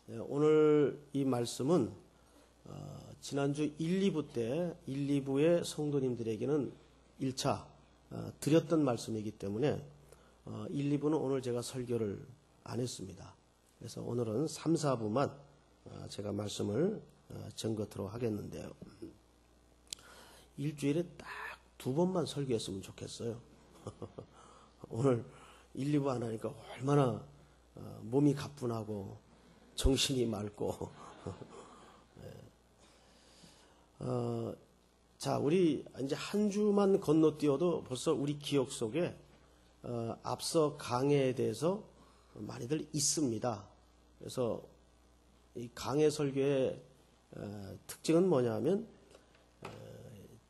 오늘 이 말씀은 지난주 1, 2부 때 1, 2부의 성도님들에게는 1차 드렸던 말씀이기 때문에 1, 2부는 오늘 제가 설교를 안 했습니다. 그래서 오늘은 3, 4부만 제가 말씀을 전거토록 하겠는데요. 일주일에 딱 2번만 설교했으면 좋겠어요. 오늘 1, 2부 안 하니까 얼마나 몸이 가뿐하고 정신이 맑고 자, 우리 이제 한 주만 건너뛰어도 벌써 우리 기억 속에 앞서 강해에 대해서 많이들 있습니다. 그래서 이 강해 설교의 특징은 뭐냐면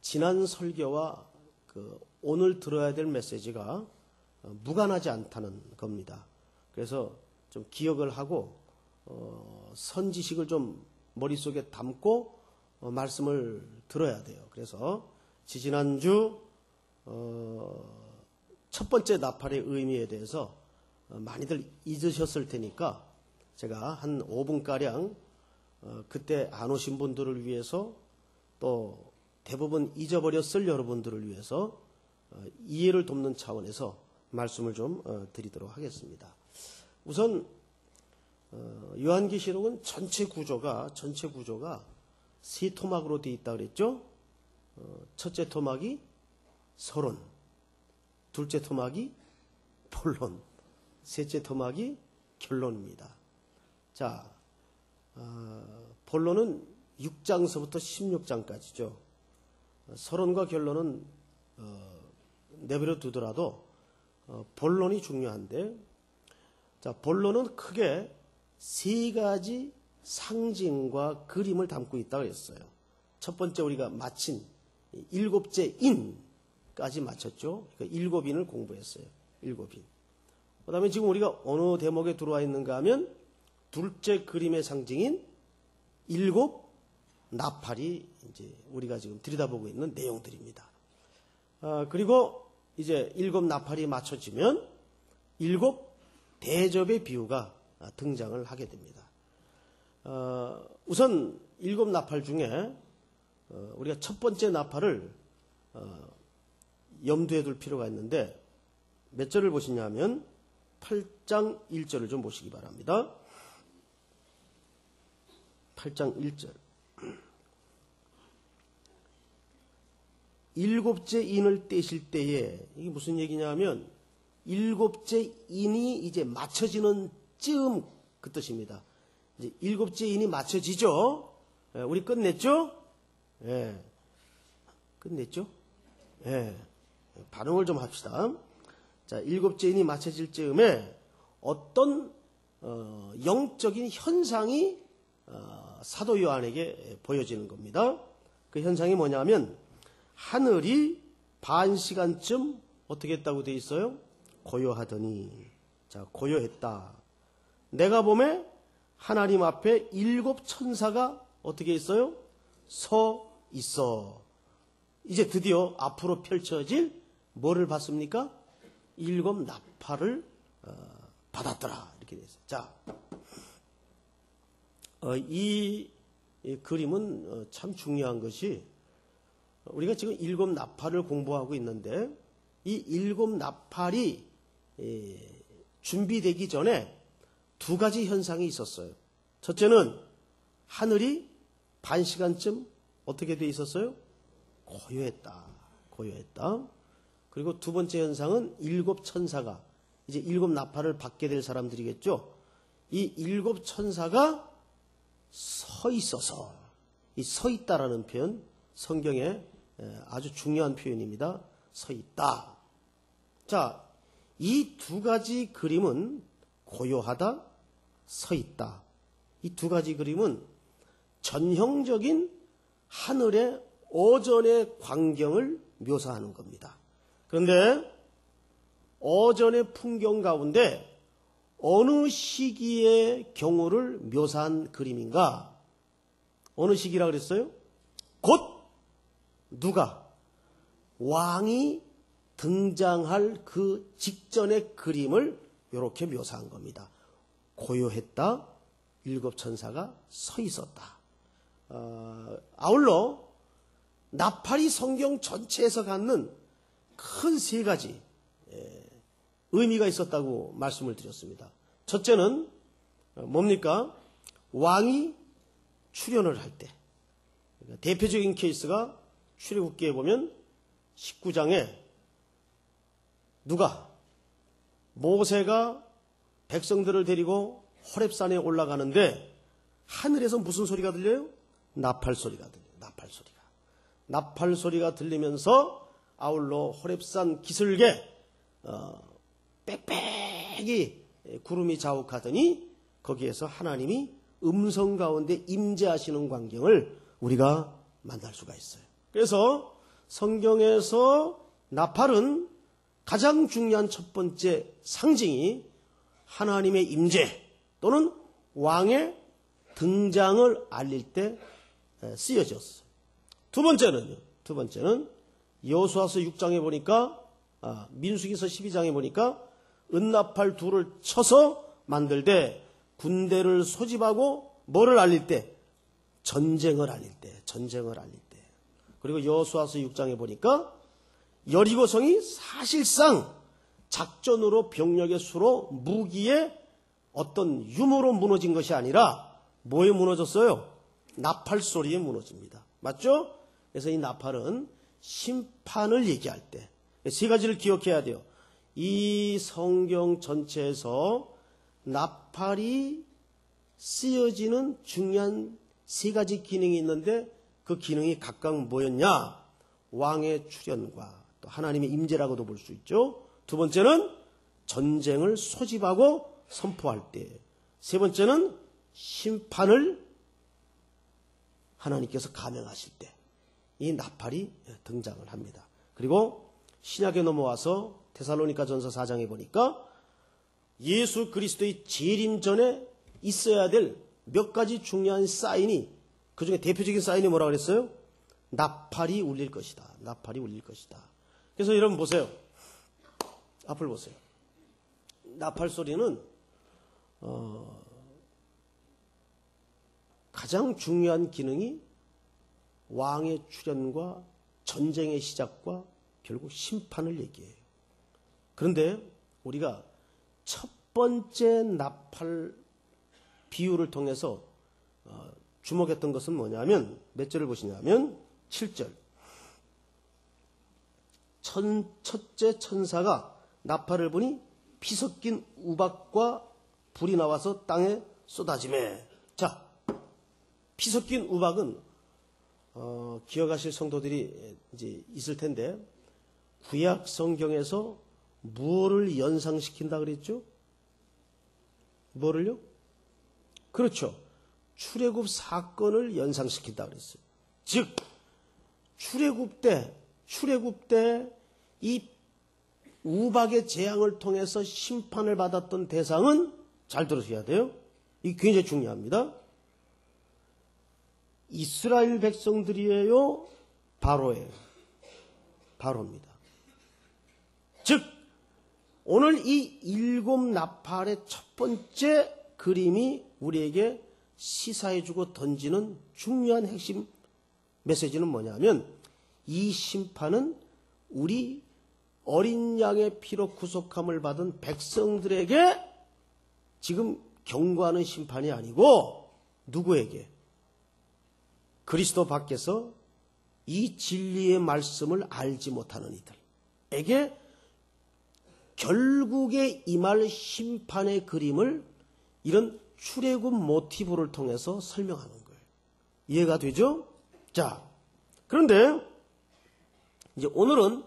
지난 설교와 오늘 들어야 될 메시지가 무관하지 않다는 겁니다. 그래서 좀 기억을 하고 선지식을 좀 머릿속에 담고 말씀을 들어야 돼요. 그래서 지지난주 첫 번째 나팔의 의미에 대해서 많이들 잊으셨을 테니까 제가 한 5분가량 그때 안 오신 분들을 위해서 또 대부분 잊어버렸을 여러분들을 위해서 이해를 돕는 차원에서 말씀을 좀 드리도록 하겠습니다. 우선 요한계시록은 전체 구조가 세 토막으로 되어 있다고 그랬죠. 첫째 토막이 서론, 둘째 토막이 본론, 셋째 토막이 결론입니다. 자, 본론은 6장서부터 16장까지죠. 서론과 결론은 내버려 두더라도 본론이 중요한데, 자, 본론은 크게 세 가지 상징과 그림을 담고 있다고 했어요. 첫 번째 우리가 마친 일곱째 인까지 마쳤죠. 그러니까 7인을 공부했어요. 7인. 그 다음에 지금 우리가 어느 대목에 들어와 있는가 하면 둘째 그림의 상징인 7 나팔이 이제 우리가 지금 들여다보고 있는 내용들입니다. 그리고 이제 7 나팔이 맞춰지면 7 대접의 비유가 등장을 하게 됩니다. 우선 7 나팔 중에 우리가 첫 번째 나팔을 염두에 둘 필요가 있는데 몇 절을 보시냐면 8장 1절을 좀 보시기 바랍니다. 8장 1절. 7째 인을 떼실 때에, 이게 무슨 얘기냐면 7째 인이 이제 맞춰지는 쯤 그 뜻입니다. 이제 7째 인이 맞춰지죠? 우리 끝냈죠? 예. 끝냈죠? 예. 반응을 좀 합시다. 자, 7째 인이 맞춰질 즈음에 어떤 영적인 현상이 사도 요한에게 보여지는 겁니다. 그 현상이 뭐냐면 하늘이 반 시간쯤 어떻게 했다고 되어 있어요? 고요하더니. 자, 고요했다. 내가 보면 하나님 앞에 7 천사가 어떻게 있어요? 서 있어. 이제 드디어 앞으로 펼쳐질 뭐를 봤습니까? 7 나팔을 받았더라. 이렇게 되어 있어요. 자, 이 그림은 참 중요한 것이 우리가 지금 7 나팔을 공부하고 있는데 이 7 나팔이 준비되기 전에 두 가지 현상이 있었어요. 첫째는 하늘이 반 시간쯤 어떻게 돼 있었어요? 고요했다. 그리고 두 번째 현상은 7 천사가 이제 7 나팔을 받게 될 사람들이겠죠. 이 7 천사가 서 있어서, 이 서 있다라는 표현 성경에 아주 중요한 표현입니다. 서 있다. 자, 이 두 가지 그림은 고요하다, 서 있다. 이 두 가지 그림은 전형적인 하늘의 오전의 광경을 묘사하는 겁니다. 그런데 오전의 풍경 가운데 어느 시기의 경우를 묘사한 그림인가? 어느 시기라 그랬어요? 곧 누가? 왕이 등장할 그 직전의 그림을 이렇게 묘사한 겁니다. 고요했다, 일곱 천사가 서 있었다. 아울러 나팔이 성경 전체에서 갖는 큰 세 가지 의미가 있었다고 말씀을 드렸습니다. 첫째는 뭡니까? 왕이 출현을 할 때. 대표적인 케이스가 출애굽기에 보면 19장에 누가 모세가 백성들을 데리고 호렙산에 올라가는데 하늘에서 무슨 소리가 들려요? 나팔 소리가 들려요. 나팔 소리가 들리면서 아울러 호렙산 기슭에 빽빽이 구름이 자욱하더니 거기에서 하나님이 음성 가운데 임재하시는 광경을 우리가 만날 수가 있어요. 그래서 성경에서 나팔은 가장 중요한 첫 번째 상징이 하나님의 임재 또는 왕의 등장을 알릴 때 쓰여졌어요. 두 번째는 여호수아서 6장에 보니까 민수기서 12장에 보니까 은나팔 둘을 쳐서 만들되 군대를 소집하고 뭐를 알릴 때? 전쟁을 알릴 때. 그리고 여호수아서 6장에 보니까 여리고성이 사실상 작전으로 병력의 수로 무기의 어떤 유무로 무너진 것이 아니라 뭐에 무너졌어요? 나팔 소리에 무너집니다. 맞죠? 그래서 이 나팔은 심판을 얘기할 때 세 가지를 기억해야 돼요. 이 성경 전체에서 나팔이 쓰여지는 중요한 세 가지 기능이 있는데 그 기능이 각각 뭐였냐? 왕의 출현과 또 하나님의 임재라고도 볼 수 있죠. 두 번째는 전쟁을 소집하고 선포할 때. 세 번째는 심판을 하나님께서 감행하실 때 이 나팔이 등장을 합니다. 그리고 신약에 넘어와서 데살로니가 전서 4장에 보니까 예수 그리스도의 재림 전에 있어야 될 몇 가지 중요한 사인이, 그 중에 대표적인 사인이 뭐라고 그랬어요? 나팔이 울릴 것이다. 그래서 여러분 보세요. 앞을 보세요. 나팔 소리는 가장 중요한 기능이 왕의 출현과 전쟁의 시작과 결국 심판을 얘기해요. 그런데 우리가 첫 번째 나팔 비유를 통해서 주목했던 것은 뭐냐면 몇 절을 보시냐면 7절. 첫째 천사가 나팔을 부니 피 섞인 우박과 불이 나와서 땅에 쏟아지매. 자, 피 섞인 우박은 기억하실 성도들이 이제 있을 텐데 구약 성경에서 무엇을 연상시킨다 그랬죠? 뭐를요? 그렇죠. 출애굽 사건을 연상시킨다 그랬어요. 즉 출애굽 때 이 우박의 재앙을 통해서 심판을 받았던 대상은 잘 들으셔야 돼요. 이게 굉장히 중요합니다. 이스라엘 백성들이에요? 바로예요. 바로입니다. 즉 오늘 이 일곱 나팔의 첫 번째 그림이 우리에게 시사해주고 던지는 중요한 핵심 메시지는 뭐냐면 이 심판은 우리 어린 양의 피로 구속함을 받은 백성들에게 지금 경고하는 심판이 아니고 누구에게? 그리스도 밖에서 이 진리의 말씀을 알지 못하는 이들에게 결국에 임할 심판의 그림을 이런 출애굽 모티브를 통해서 설명하는 거예요. 이해가 되죠? 자, 그런데 이제 오늘은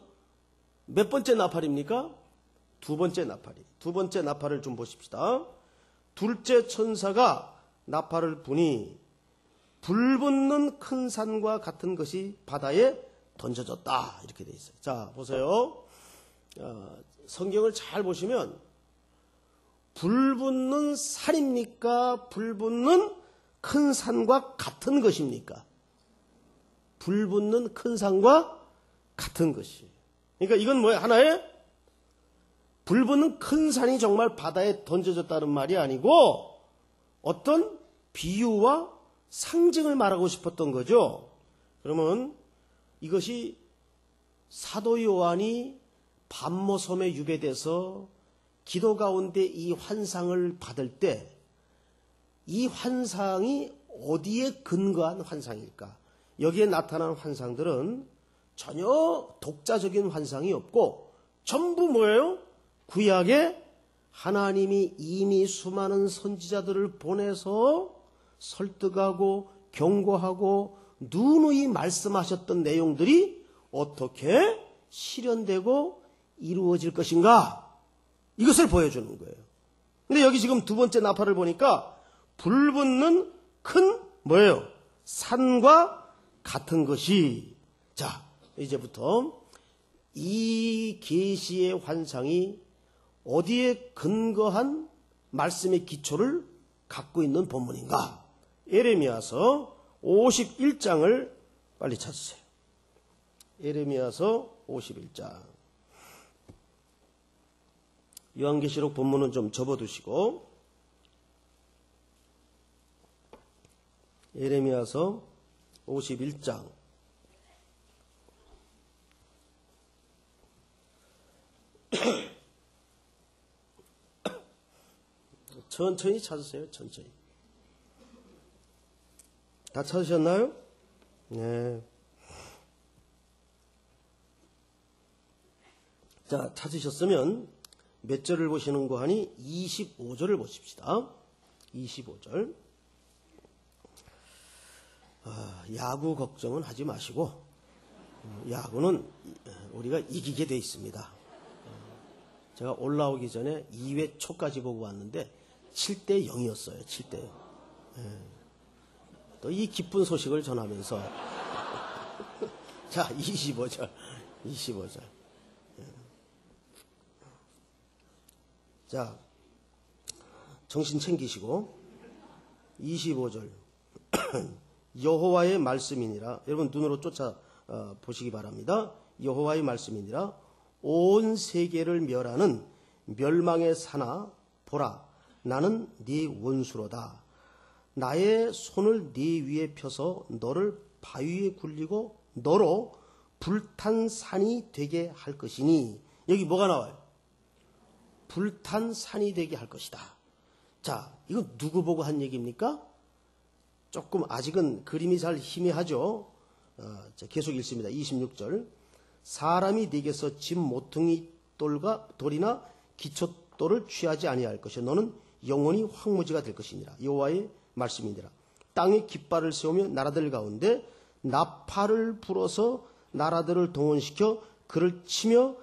몇 번째 나팔입니까? 두 번째 나팔을 좀 보십시다. 둘째 천사가 나팔을 부니 불붙는 큰 산과 같은 것이 바다에 던져졌다. 이렇게 돼 있어요. 자, 보세요. 성경을 잘 보시면 불붙는 산입니까? 불붙는 큰 산과 같은 것입니까? 불붙는 큰 산과 같은 것이. 그러니까 이건 뭐예요? 하나의 불붙는 큰 산이 정말 바다에 던져졌다는 말이 아니고 어떤 비유와 상징을 말하고 싶었던 거죠. 그러면 이것이 사도 요한이 밤모섬에 유배돼서 기도 가운데 이 환상을 받을 때 이 환상이 어디에 근거한 환상일까? 여기에 나타난 환상들은 전혀 독자적인 환상이 없고 전부 뭐예요? 구약에 하나님이 이미 수많은 선지자들을 보내서 설득하고 경고하고 누누이 말씀하셨던 내용들이 어떻게 실현되고 이루어질 것인가? 이것을 보여주는 거예요. 근데 여기 지금 두 번째 나팔을 보니까 불붙는 큰 뭐예요? 산과 같은 것이. 자, 이제부터 이 계시의 환상이 어디에 근거한 말씀의 기초를 갖고 있는 본문인가? 예레미야서 51장을 빨리 찾으세요. 예레미야서 51장. 요한계시록 본문은 좀 접어두시고 예레미야서 51장. 천천히 찾으세요. 천천히. 다 찾으셨나요? 네. 자, 찾으셨으면 몇 절을 보시는 거 하니 25절을 보십시다. 25절. 야구 걱정은 하지 마시고 야구는 우리가 이기게 돼 있습니다. 제가 올라오기 전에 2회 초까지 보고 왔는데 7대 0이었어요. 7대 0. 또 이 기쁜 소식을 전하면서 자, 25절. 25절. 자, 정신 챙기시고 25절. 여호와의 말씀이니라. 여러분 눈으로 쫓아 보시기 바랍니다. 여호와의 말씀이니라. 온 세계를 멸하는 멸망의 사나 보라, 나는 네 원수로다. 나의 손을 네 위에 펴서 너를 바위에 굴리고 너로 불탄 산이 되게 할 것이니. 여기 뭐가 나와요? 불탄 산이 되게 할 것이다. 자, 이건 누구 보고 한 얘기입니까? 조금 아직은 그림이 잘 희미하죠. 계속 읽습니다. 26절. 사람이 네게서 집 모퉁이 돌이나 기초돌을 취하지 아니할 것이요 너는 영원히 황무지가 될 것이니라. 여호와의 말씀이니라. 땅에 깃발을 세우며 나라들 가운데 나팔을 불어서 나라들을 동원시켜 그를 치며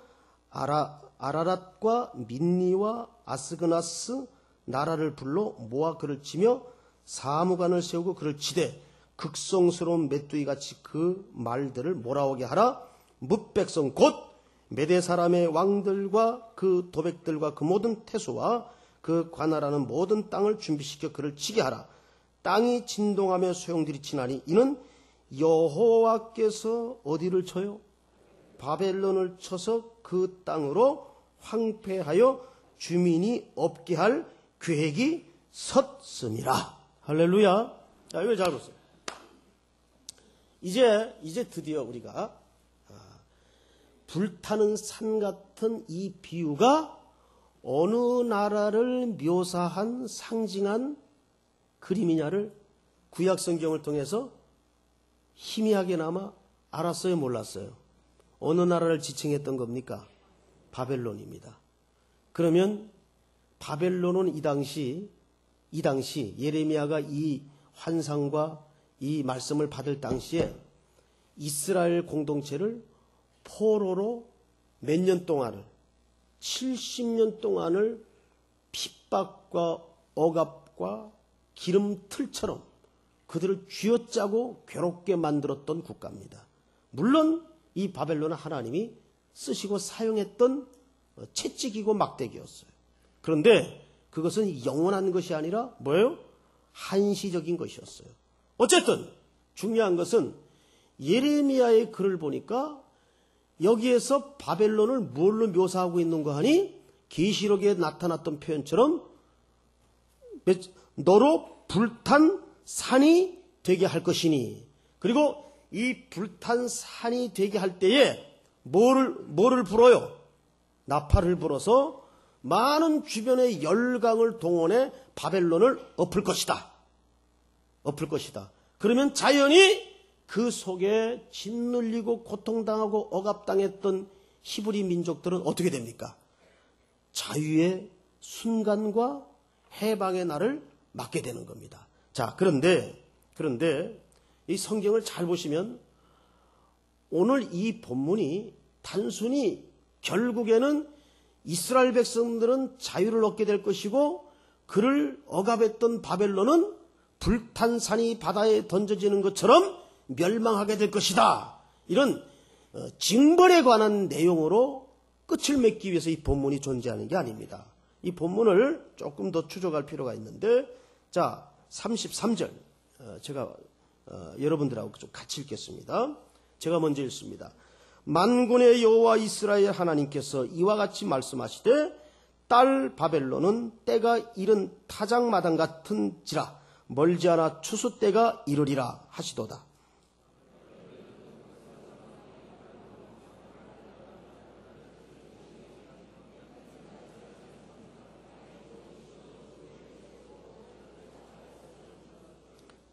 아라랏과 민니와 아스그나스 나라를 불러 모아 그를 치며 사무관을 세우고 그를 치되 극성스러운 메뚜기같이 그 말들을 몰아오게 하라. 뭇백성 곧 메대 사람의 왕들과 그 도백들과 그 모든 태소와 그 관할하는 모든 땅을 준비시켜 그를 치게 하라. 땅이 진동하며 소용들이 치나니 이는 여호와께서 어디를 쳐요? 바벨론을 쳐서 그 땅으로 황폐하여 주민이 없게 할 계획이 섰음이라. 할렐루야. 자, 이걸 잘 보세요. 이제 드디어 우리가 불타는 산 같은 이 비유가 어느 나라를 묘사한 상징한 그림이냐를 구약 성경을 통해서 희미하게나마 알았어요, 몰랐어요? 어느 나라를 지칭했던 겁니까? 바벨론입니다. 그러면 바벨론은 이 당시 예레미야가 이 환상과 이 말씀을 받을 당시에 이스라엘 공동체를 포로로 몇 년 동안을 70년 동안을 핍박과 억압과 기름틀처럼 그들을 쥐어짜고 괴롭게 만들었던 국가입니다. 물론 이 바벨론은 하나님이 쓰시고 사용했던 채찍이고 막대기였어요. 그런데 그것은 영원한 것이 아니라 뭐예요? 한시적인 것이었어요. 어쨌든 중요한 것은 예레미야의 글을 보니까 여기에서 바벨론을 뭘로 묘사하고 있는 거 하니 계시록에 나타났던 표현처럼 너로 불탄 산이 되게 할 것이니. 그리고 이 불탄 산이 되게 할 때에 뭐를 불어요? 나팔을 불어서 많은 주변의 열강을 동원해 바벨론을 엎을 것이다. 엎을 것이다. 그러면 자연히 그 속에 짓눌리고 고통당하고 억압당했던 히브리 민족들은 어떻게 됩니까? 자유의 순간과 해방의 날을 맞게 되는 겁니다. 자, 그런데 이 성경을 잘 보시면 오늘 이 본문이 단순히 결국에는 이스라엘 백성들은 자유를 얻게 될 것이고 그를 억압했던 바벨론은 불탄산이 바다에 던져지는 것처럼 멸망하게 될 것이다. 이런 징벌에 관한 내용으로 끝을 맺기 위해서 이 본문이 존재하는 게 아닙니다. 이 본문을 조금 더 추적할 필요가 있는데, 자, 33절 제가 여러분들하고 좀 같이 읽겠습니다. 제가 먼저 읽습니다. 만군의 여호와 이스라엘 하나님께서 이와 같이 말씀하시되 딸 바벨론은 때가 이른 타작마당 같은지라 멀지 않아 추수 때가 이르리라 하시도다.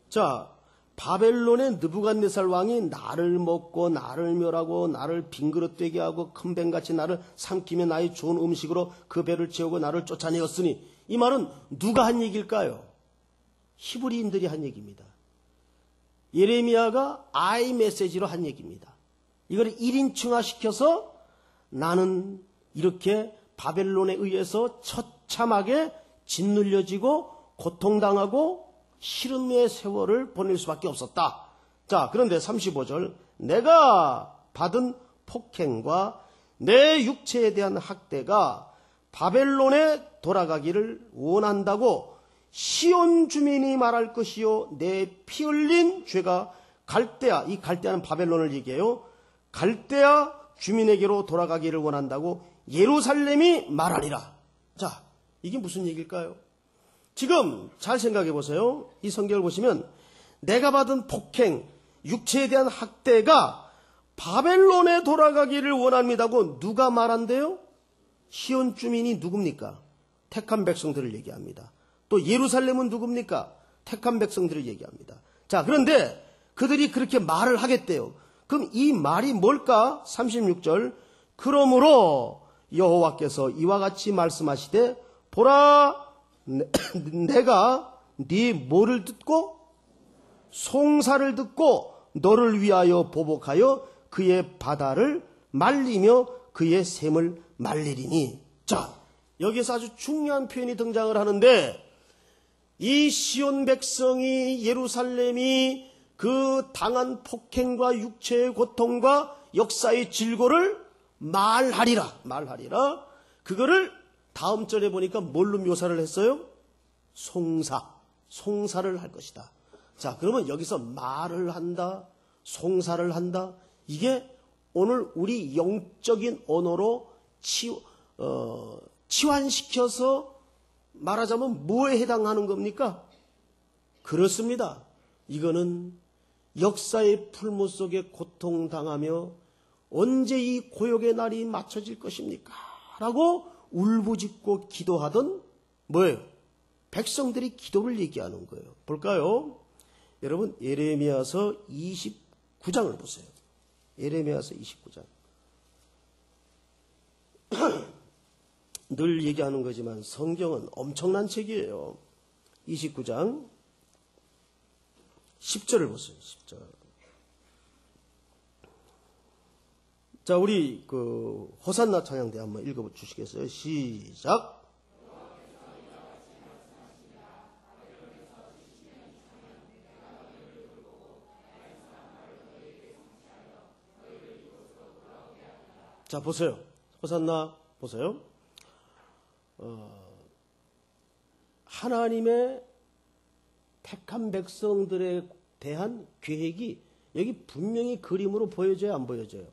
자, 바벨론의 느부갓네살 왕이 나를 먹고 나를 멸하고 나를 빈그릇 되게 하고 큰 뱀같이 나를 삼키며 나의 좋은 음식으로 그 배를 채우고 나를 쫓아내었으니, 이 말은 누가 한 얘기일까요? 히브리인들이 한 얘기입니다. 예레미야가 아이 메시지로 한 얘기입니다. 이걸 1인칭화시켜서 나는 이렇게 바벨론에 의해서 처참하게 짓눌려지고 고통당하고 시름의 세월을 보낼 수밖에 없었다. 자, 그런데 35절, 내가 받은 폭행과 내 육체에 대한 학대가 바벨론에 돌아가기를 원한다고 시온 주민이 말할 것이요 내 피 흘린 죄가 갈대아, 이 갈대아는 바벨론을 얘기해요. 갈대아 주민에게로 돌아가기를 원한다고 예루살렘이 말하리라. 자, 이게 무슨 얘기일까요? 지금 잘 생각해 보세요. 이 성경을 보시면 내가 받은 폭행, 육체에 대한 학대가 바벨론에 돌아가기를 원합니다고 누가 말한대요? 시온 주민이 누굽니까? 택한 백성들을 얘기합니다. 또 예루살렘은 누굽니까? 택한 백성들을 얘기합니다. 자, 그런데 그들이 그렇게 말을 하겠대요. 그럼 이 말이 뭘까? 36절, 그러므로 여호와께서 이와 같이 말씀하시되 보라, 내가 네 뭐를 듣고 송사를 듣고 너를 위하여 보복하여 그의 바다를 말리며 그의 샘을 말리리니. 자, 여기서 아주 중요한 표현이 등장을 하는데, 이 시온 백성이, 예루살렘이 그 당한 폭행과 육체의 고통과 역사의 질고를 말하리라. 그거를 다음 절에 보니까 뭘로 묘사를 했어요? 송사를 할 것이다. 자, 그러면 여기서 말을 한다, 송사를 한다, 이게 오늘 우리 영적인 언어로 치환시켜서 말하자면 뭐에 해당하는 겁니까? 그렇습니다. 이거는 역사의 풀무 속에 고통당하며 언제 이 고역의 날이 맞춰질 것입니까? 라고 울부짖고 기도하던 뭐예요? 백성들이 기도를 얘기하는 거예요. 볼까요? 여러분, 예레미야서 29장을 보세요. 예레미야서 29장. 늘 얘기하는 거지만 성경은 엄청난 책이에요. 29장 10절을 보세요. 10절. 자, 우리 호산나 찬양대 한번 읽어 주시겠어요? 시작. 자, 보세요. 호산나 보세요. 하나님의 택한 백성들에 대한 계획이 여기 분명히 그림으로 보여져요, 안 보여져요?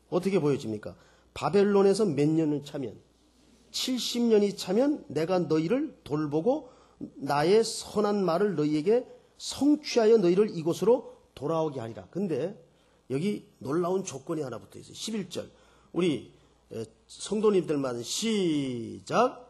어떻게 보여집니까? 바벨론에서 몇 년을 차면, 70년이 차면 내가 너희를 돌보고 나의 선한 말을 너희에게 성취하여 너희를 이곳으로 돌아오게 하리라. 근데 여기 놀라운 조건이 하나 붙어 있어요. 11절. 우리 성도님들만 시작.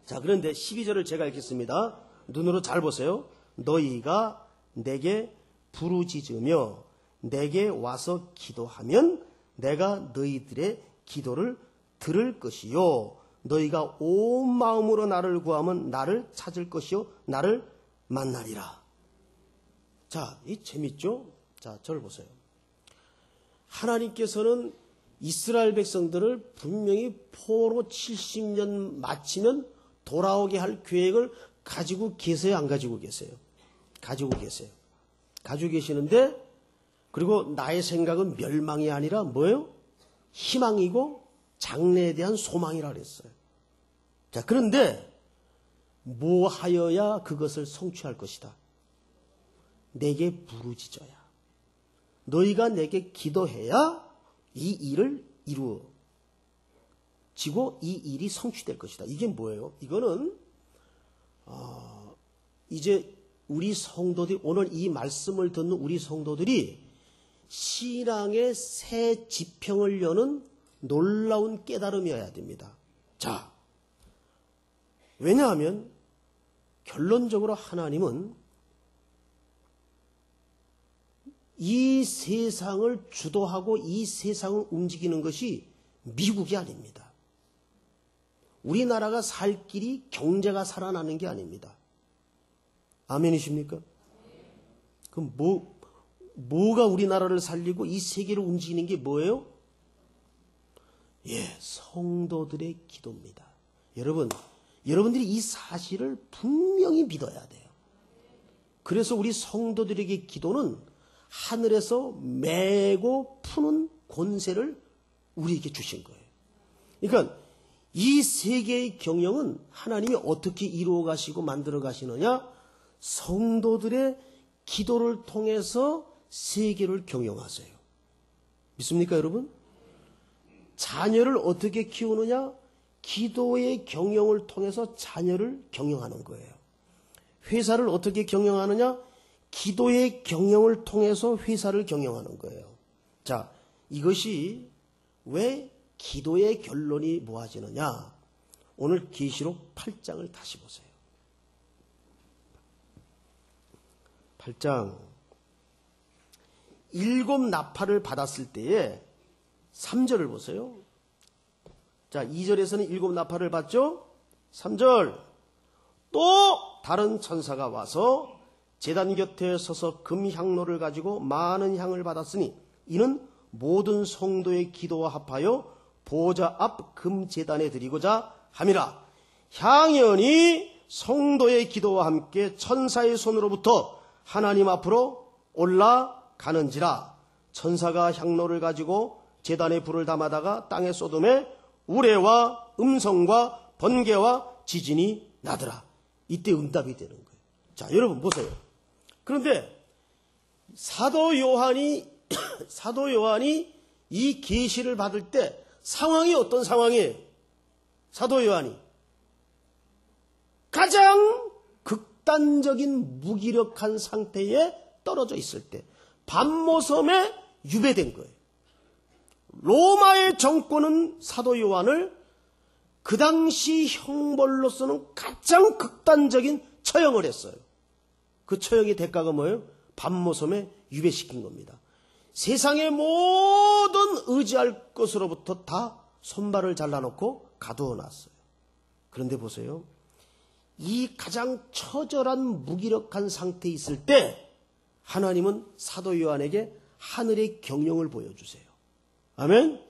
자, 그런데 12절을 제가 읽겠습니다. 눈으로 잘 보세요. 너희가 내게 부르짖으며 내게 와서 기도하면 내가 너희들의 기도를 들을 것이요. 너희가 온 마음으로 나를 구하면 나를 찾을 것이요. 나를 만나리라. 자, 이 재밌죠? 자, 저를 보세요. 하나님께서는 이스라엘 백성들을 분명히 포로 70년 마치면 돌아오게 할 계획을 가지고 계세요? 안 가지고 계세요? 가지고 계세요. 가지고 계시는데, 그리고 나의 생각은 멸망이 아니라 뭐예요? 희망이고 장래에 대한 소망이라 그랬어요. 자, 그런데 뭐 하여야 그것을 성취할 것이다? 내게 부르짖어야. 너희가 내게 기도해야 이 일을 이루어지고 이 일이 성취될 것이다. 이게 뭐예요? 이거는 이제 우리 성도들이, 오늘 이 말씀을 듣는 우리 성도들이 신앙의 새 지평을 여는 놀라운 깨달음이어야 됩니다. 자, 왜냐하면 결론적으로 하나님은 이 세상을 주도하고 이 세상을 움직이는 것이 미국이 아닙니다. 우리나라가 살 길이 경제가 살아나는 게 아닙니다. 아멘이십니까? 그럼 뭐가 우리나라를 살리고 이 세계를 움직이는 게 뭐예요? 예, 성도들의 기도입니다. 여러분들이 이 사실을 분명히 믿어야 돼요. 그래서 우리 성도들에게 기도는 하늘에서 메고 푸는 권세를 우리에게 주신 거예요. 그러니까 이 세계의 경영은 하나님이 어떻게 이루어 가시고 만들어 가시느냐? 성도들의 기도를 통해서 세계를 경영하세요. 믿습니까, 여러분? 자녀를 어떻게 키우느냐? 기도의 경영을 통해서 자녀를 경영하는 거예요. 회사를 어떻게 경영하느냐? 기도의 경영을 통해서 회사를 경영하는 거예요. 자, 이것이 왜 기도의 결론이 모아지느냐? 오늘 계시록 8장을 다시 보세요. 8장 7 나팔을 받았을 때에 3절을 보세요. 자, 2절에서는 7 나팔을 받죠. 3절 또 다른 천사가 와서 제단 곁에 서서 금향로를 가지고 많은 향을 받았으니 이는 모든 성도의 기도와 합하여 보좌 앞 금제단에 드리고자 함이라. 향연이 성도의 기도와 함께 천사의 손으로부터 하나님 앞으로 올라가는지라. 천사가 향로를 가지고 제단에 불을 담아다가 땅에 쏟음에 우레와 음성과 번개와 지진이 나더라. 이때 응답이 되는 거예요. 자, 여러분 보세요. 그런데 사도 요한이 이 계시를 받을 때 상황이 어떤 상황이에요? 사도 요한이 가장 극단적인 무기력한 상태에 떨어져 있을 때 밤모섬에 유배된 거예요. 로마의 정권은 사도 요한을 그 당시 형벌로서는 가장 극단적인 처형을 했어요. 그 처형의 대가가 뭐예요? 밤모섬에 유배시킨 겁니다. 세상의 모든 의지할 것으로부터 다 손발을 잘라놓고 가두어 놨어요. 그런데 보세요. 이 가장 처절한 무기력한 상태에 있을 때 하나님은 사도 요한에게 하늘의 경영을 보여주세요. 아멘?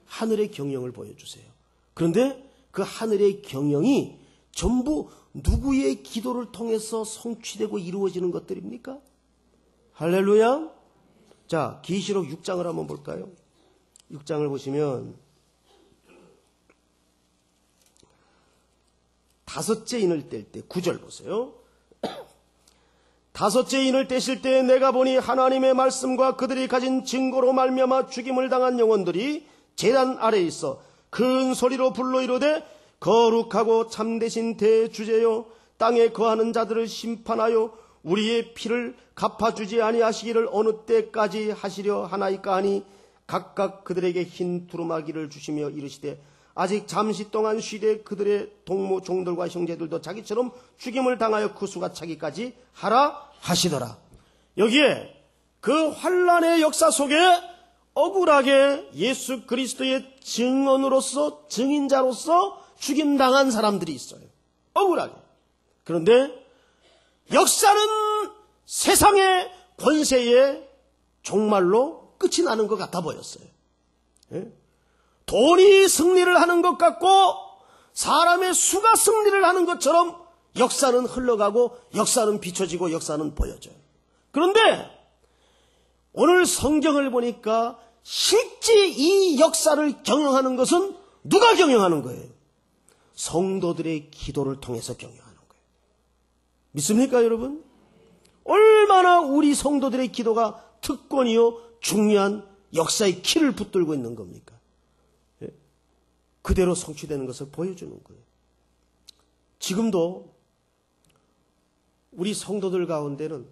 하늘의 경영을 보여주세요. 그런데 그 하늘의 경영이 전부 누구의 기도를 통해서 성취되고 이루어지는 것들입니까? 할렐루야. 자, 계시록 6장을 한번 볼까요? 6장을 보시면 다섯째 인을 뗄 때 9절 보세요. 다섯째 인을 떼실 때 내가 보니 하나님의 말씀과 그들이 가진 증거로 말미암아 죽임을 당한 영혼들이 제단 아래에 있어 큰 소리로 불러 이르되 거룩하고 참되신 대주제여 땅에 거하는 자들을 심판하여 우리의 피를 갚아주지 아니하시기를 어느 때까지 하시려 하나이까 하니 각각 그들에게 흰 두루마기를 주시며 이르시되 아직 잠시 동안 쉬되 그들의 동무 종들과 형제들도 자기처럼 죽임을 당하여 그 수가 차기까지 하라 하시더라. 여기에 그 환란의 역사 속에 억울하게 예수 그리스도의 증언으로서 증인자로서 죽임당한 사람들이 있어요. 억울하게. 그런데 역사는 세상의 권세에 정말로 끝이 나는 것 같아 보였어요. 돈이 승리를 하는 것 같고 사람의 수가 승리를 하는 것처럼 역사는 흘러가고 역사는 비춰지고 역사는 보여져요. 그런데 오늘 성경을 보니까 실제 이 역사를 경영하는 것은 누가 경영하는 거예요? 성도들의 기도를 통해서 경영하는 거예요. 믿습니까, 여러분? 얼마나 우리 성도들의 기도가 특권이요 중요한 역사의 키를 붙들고 있는 겁니까? 그대로 성취되는 것을 보여주는 거예요. 지금도 우리 성도들 가운데는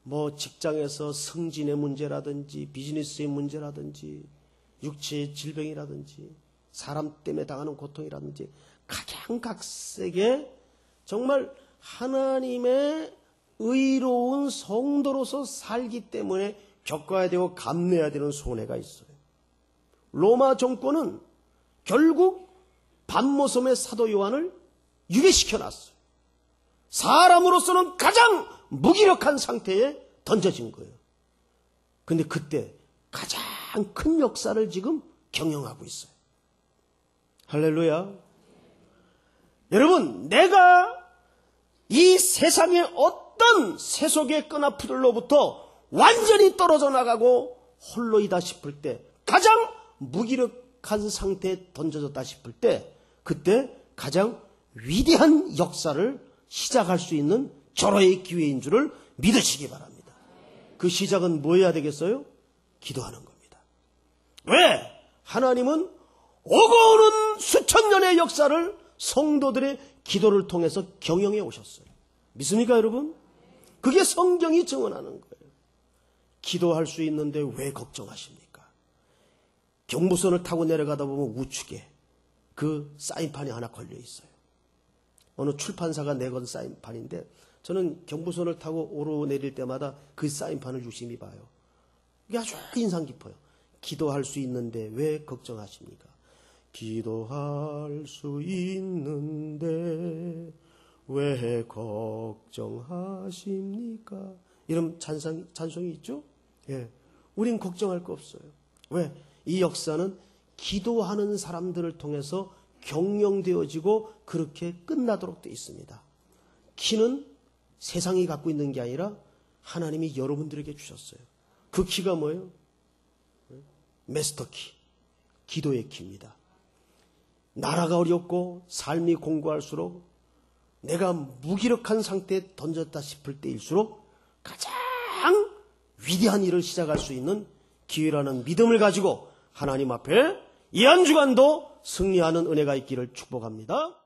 뭐 직장에서 승진의 문제라든지 비즈니스의 문제라든지 육체의 질병이라든지 사람 때문에 당하는 고통이라든지 각양각색의 정말 하나님의 의로운 성도로서 살기 때문에 겪어야 되고 감내해야 되는 손해가 있어요. 로마 정권은 결국 반모섬의 사도 요한을 유괴시켜 놨어요. 사람으로서는 가장 무기력한 상태에 던져진 거예요. 그런데 그때 가장 큰 역사를 지금 경영하고 있어요. 할렐루야. 여러분, 내가 이 세상의 어떤 세속의 끈아풀들로부터 완전히 떨어져 나가고 홀로이다 싶을 때, 가장 무기력한 상태에 던져졌다 싶을 때, 그때 가장 위대한 역사를 시작할 수 있는 절호의 기회인 줄을 믿으시기 바랍니다. 그 시작은 뭐 해야 되겠어요? 기도하는 겁니다. 왜? 하나님은 오고 오는 수천 년의 역사를 성도들의 기도를 통해서 경영해 오셨어요. 믿습니까, 여러분? 그게 성경이 증언하는 거예요. 기도할 수 있는데 왜 걱정하십니까? 경부선을 타고 내려가다 보면 우측에 그 사인판이 하나 걸려 있어요. 어느 출판사가 내건 사인판인데 저는 경부선을 타고 오르내릴 때마다 그 사인판을 유심히 봐요. 이게 아주 인상 깊어요. 기도할 수 있는데 왜 걱정하십니까? 기도할 수 있는데 왜 걱정하십니까? 이런 찬송이 있죠? 예. 우린 걱정할 거 없어요. 왜? 이 역사는 기도하는 사람들을 통해서 경영되어지고 그렇게 끝나도록 되어 있습니다. 키는 세상이 갖고 있는 게 아니라 하나님이 여러분들에게 주셨어요. 그 키가 뭐예요? 마스터 키. 기도의 키입니다. 나라가 어렵고 삶이 공고할수록 내가 무기력한 상태에 던졌다 싶을 때일수록 가장 위대한 일을 시작할 수 있는 기회라는 믿음을 가지고 하나님 앞에 이 한 주간도 승리하는 은혜가 있기를 축복합니다.